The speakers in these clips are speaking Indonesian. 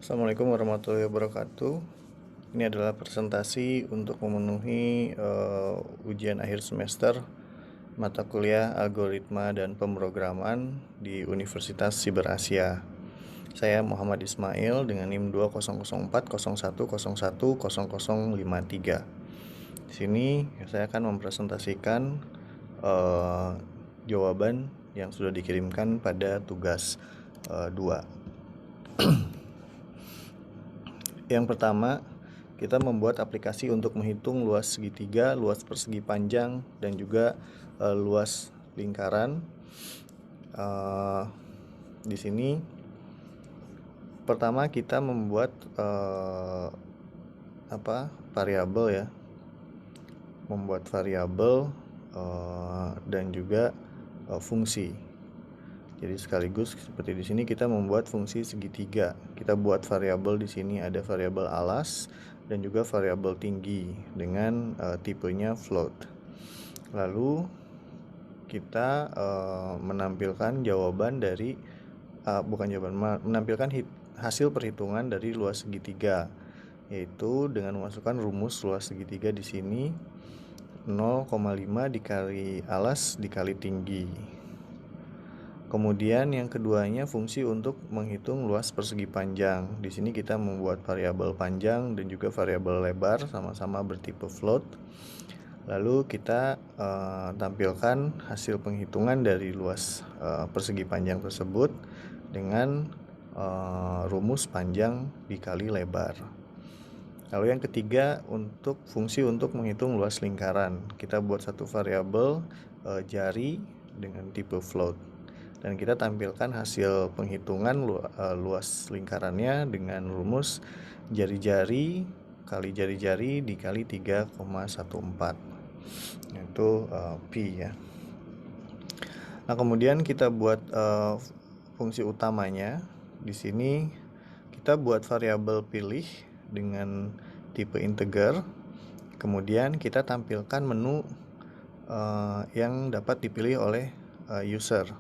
Assalamualaikum warahmatullahi wabarakatuh. Ini adalah presentasi untuk memenuhi ujian akhir semester mata kuliah Algoritma dan Pemrograman di Universitas Siber Asia. Saya Muhammad Ismail dengan NIM 2004010100053. Di sini saya akan mempresentasikan jawaban yang sudah dikirimkan pada tugas 2. Yang pertama, kita membuat aplikasi untuk menghitung luas segitiga, luas persegi panjang, dan juga luas lingkaran. Di sini, pertama kita membuat variabel ya, membuat variabel dan juga fungsi. Jadi sekaligus seperti di sini kita membuat fungsi segitiga. Kita buat variabel di sini ada variabel alas dan juga variabel tinggi dengan tipenya float. Lalu kita menampilkan jawaban dari menampilkan hasil perhitungan dari luas segitiga, yaitu dengan memasukkan rumus luas segitiga di sini 0,5 dikali alas dikali tinggi. Kemudian yang keduanya fungsi untuk menghitung luas persegi panjang. Di sini kita membuat variabel panjang dan juga variabel lebar sama-sama bertipe float. Lalu kita tampilkan hasil penghitungan dari luas persegi panjang tersebut dengan rumus panjang dikali lebar. Lalu yang ketiga untuk fungsi untuk menghitung luas lingkaran. Kita buat satu variabel jari dengan tipe float. Dan kita tampilkan hasil penghitungan luas lingkarannya dengan rumus jari-jari kali jari-jari dikali 3,14, yaitu Pi ya. Nah, kemudian kita buat fungsi utamanya. Di sini kita buat variabel pilih dengan tipe integer. Kemudian kita tampilkan menu yang dapat dipilih oleh user.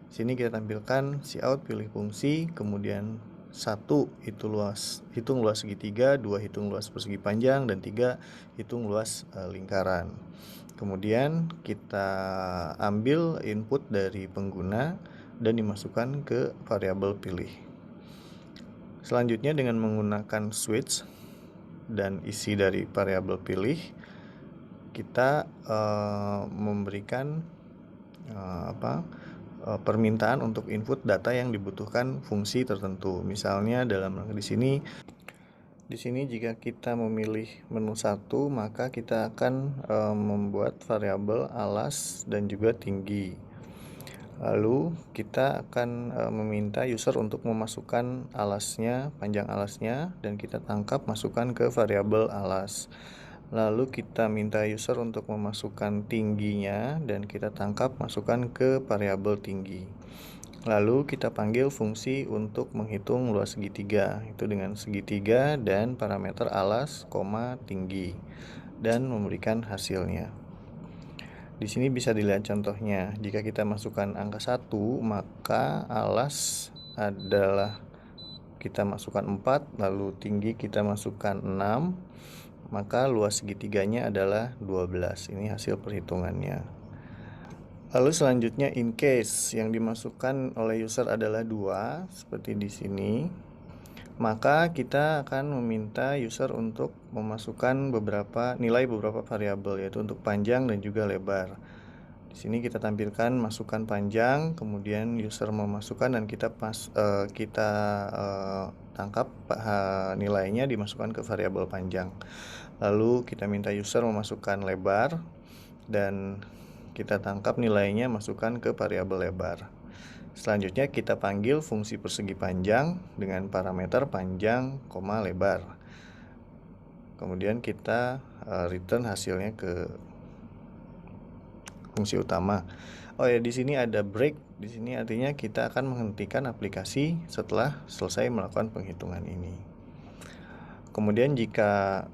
Sini kita tampilkan cout pilih fungsi, kemudian 1 hitung luas segitiga, 2 hitung luas persegi panjang, dan 3 hitung luas lingkaran. Kemudian kita ambil input dari pengguna dan dimasukkan ke variabel pilih. Selanjutnya dengan menggunakan switch dan isi dari variabel pilih, kita memberikan permintaan untuk input data yang dibutuhkan fungsi tertentu. Misalnya di sini jika kita memilih menu 1, maka kita akan membuat variabel alas dan juga tinggi. Lalu kita akan meminta user untuk memasukkan alasnya, panjang alasnya, dan kita tangkap masukkan ke variabel alas. Lalu kita minta user untuk memasukkan tingginya dan kita tangkap masukkan ke variabel tinggi. Lalu kita panggil fungsi untuk menghitung luas segitiga, itu dengan segitiga dan parameter alas, tinggi, dan memberikan hasilnya. Di sini bisa dilihat contohnya. Jika kita masukkan angka 1, maka alas adalah kita masukkan 4, lalu tinggi kita masukkan 6, maka luas segitiganya adalah 12. Ini hasil perhitungannya. Lalu selanjutnya in case yang dimasukkan oleh user adalah 2, seperti di sini, maka kita akan meminta user untuk memasukkan nilai beberapa variabel, yaitu untuk panjang dan juga lebar. Di sini kita tampilkan masukkan panjang, kemudian user memasukkan dan kita tangkap nilainya dimasukkan ke variabel panjang. Lalu kita minta user memasukkan lebar dan kita tangkap nilainya masukkan ke variabel lebar. Selanjutnya kita panggil fungsi persegi panjang dengan parameter panjang, lebar. Kemudian kita return hasilnya ke fungsi utama. Oh ya, di sini ada break. Di sini artinya kita akan menghentikan aplikasi setelah selesai melakukan penghitungan ini. Kemudian jika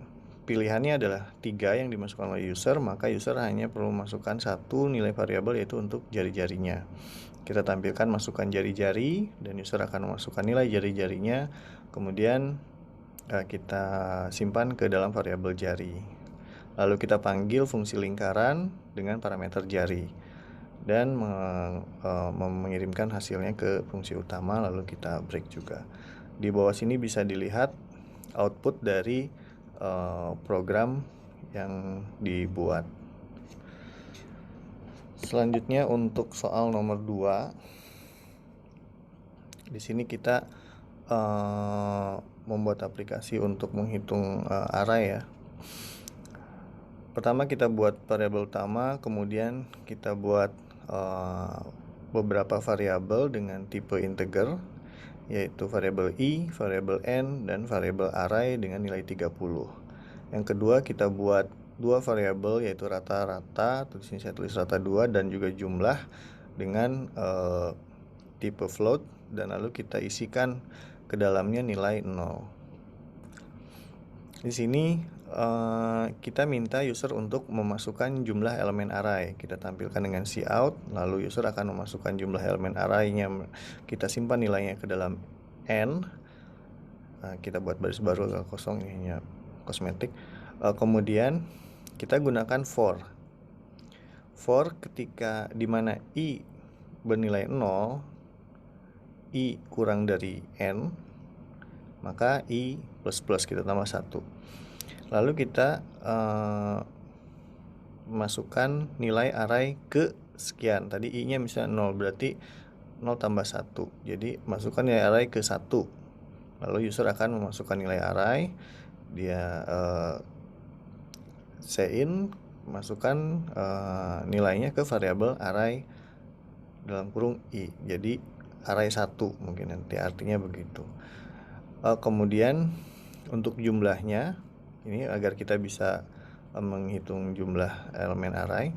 pilihannya adalah 3 yang dimasukkan oleh user, maka user hanya perlu memasukkan 1 nilai variabel, yaitu untuk jari-jarinya. Kita tampilkan masukkan jari-jari dan user akan memasukkan nilai jari-jarinya, kemudian kita simpan ke dalam variabel jari. Lalu kita panggil fungsi lingkaran dengan parameter jari dan mengirimkan hasilnya ke fungsi utama, lalu kita break juga. Di bawah sini bisa dilihat output dari program yang dibuat. Selanjutnya untuk soal nomor 2, di sini kita membuat aplikasi untuk menghitung array ya. Pertama kita buat variabel utama, kemudian kita buat beberapa variabel dengan tipe integer, yaitu variabel i, variabel n, dan variabel array dengan nilai 30. Yang kedua kita buat dua variabel, yaitu rata-rata, di sini saya tulis rata 2, dan juga jumlah dengan tipe float, dan lalu kita isikan ke dalamnya nilai 0. Di sini kita minta user untuk memasukkan jumlah elemen array. Kita tampilkan dengan cout, lalu user akan memasukkan jumlah elemen array-nya. Kita simpan nilainya ke dalam n. Kita buat baris baru agak kosong, ini hanya kosmetik. Kemudian kita gunakan for. For ketika dimana i bernilai 0, i kurang dari n, maka i plus plus kita tambah 1. Lalu kita masukkan nilai array ke sekian. Tadi i nya misalnya 0, berarti 0 tambah 1, jadi masukkan nilai array ke 1. Lalu user akan memasukkan nilai array, dia in, masukkan nilainya ke variabel array dalam kurung i, jadi array 1 mungkin nanti artinya begitu. Kemudian untuk jumlahnya, ini agar kita bisa menghitung jumlah elemen array,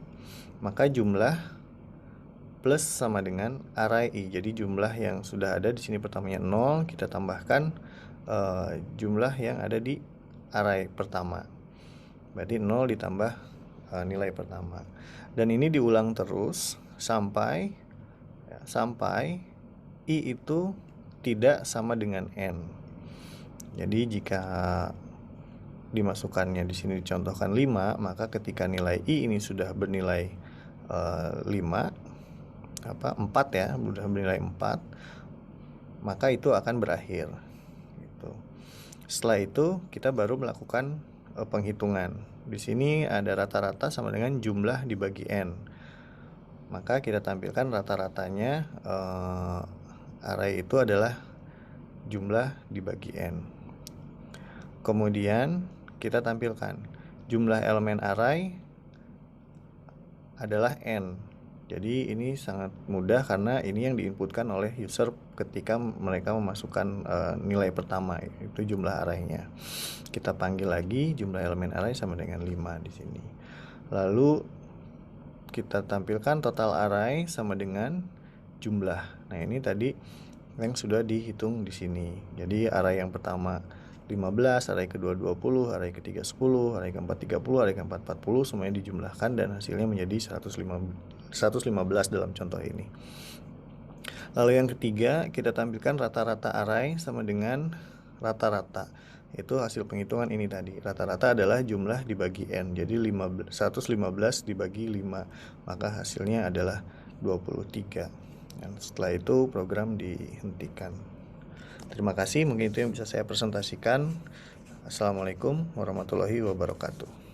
maka jumlah plus sama dengan array i. Jadi jumlah yang sudah ada di sini pertamanya 0, kita tambahkan jumlah yang ada di array pertama. Berarti 0 ditambah nilai pertama. Dan ini diulang terus sampai i itu tidak sama dengan n. Jadi jika dimasukkannya di sini dicontohkan 5, maka ketika nilai i ini sudah bernilai 4 ya, sudah bernilai 4, maka itu akan berakhir gitu. Setelah itu kita baru melakukan penghitungan. Di sini ada rata-rata sama dengan jumlah dibagi n. Maka kita tampilkan rata-ratanya, array itu adalah jumlah dibagi n. Kemudian kita tampilkan jumlah elemen array adalah n. Jadi ini sangat mudah karena ini yang diinputkan oleh user ketika mereka memasukkan nilai pertama, itu jumlah array-nya. Kita panggil lagi jumlah elemen array sama dengan 5 di sini. Lalu kita tampilkan total array sama dengan jumlah. Nah, ini tadi yang sudah dihitung di sini. Jadi array yang pertama 15, array kedua 20, array ketiga 10, array keempat 30, array keempat 40, semuanya dijumlahkan dan hasilnya menjadi 115 dalam contoh ini. Lalu yang ketiga, kita tampilkan rata-rata array sama dengan rata-rata. Itu hasil penghitungan ini tadi. Rata-rata adalah jumlah dibagi n. Jadi 115 dibagi 5, maka hasilnya adalah 23. Dan setelah itu program dihentikan. Terima kasih, mungkin itu yang bisa saya presentasikan. Assalamualaikum warahmatullahi wabarakatuh.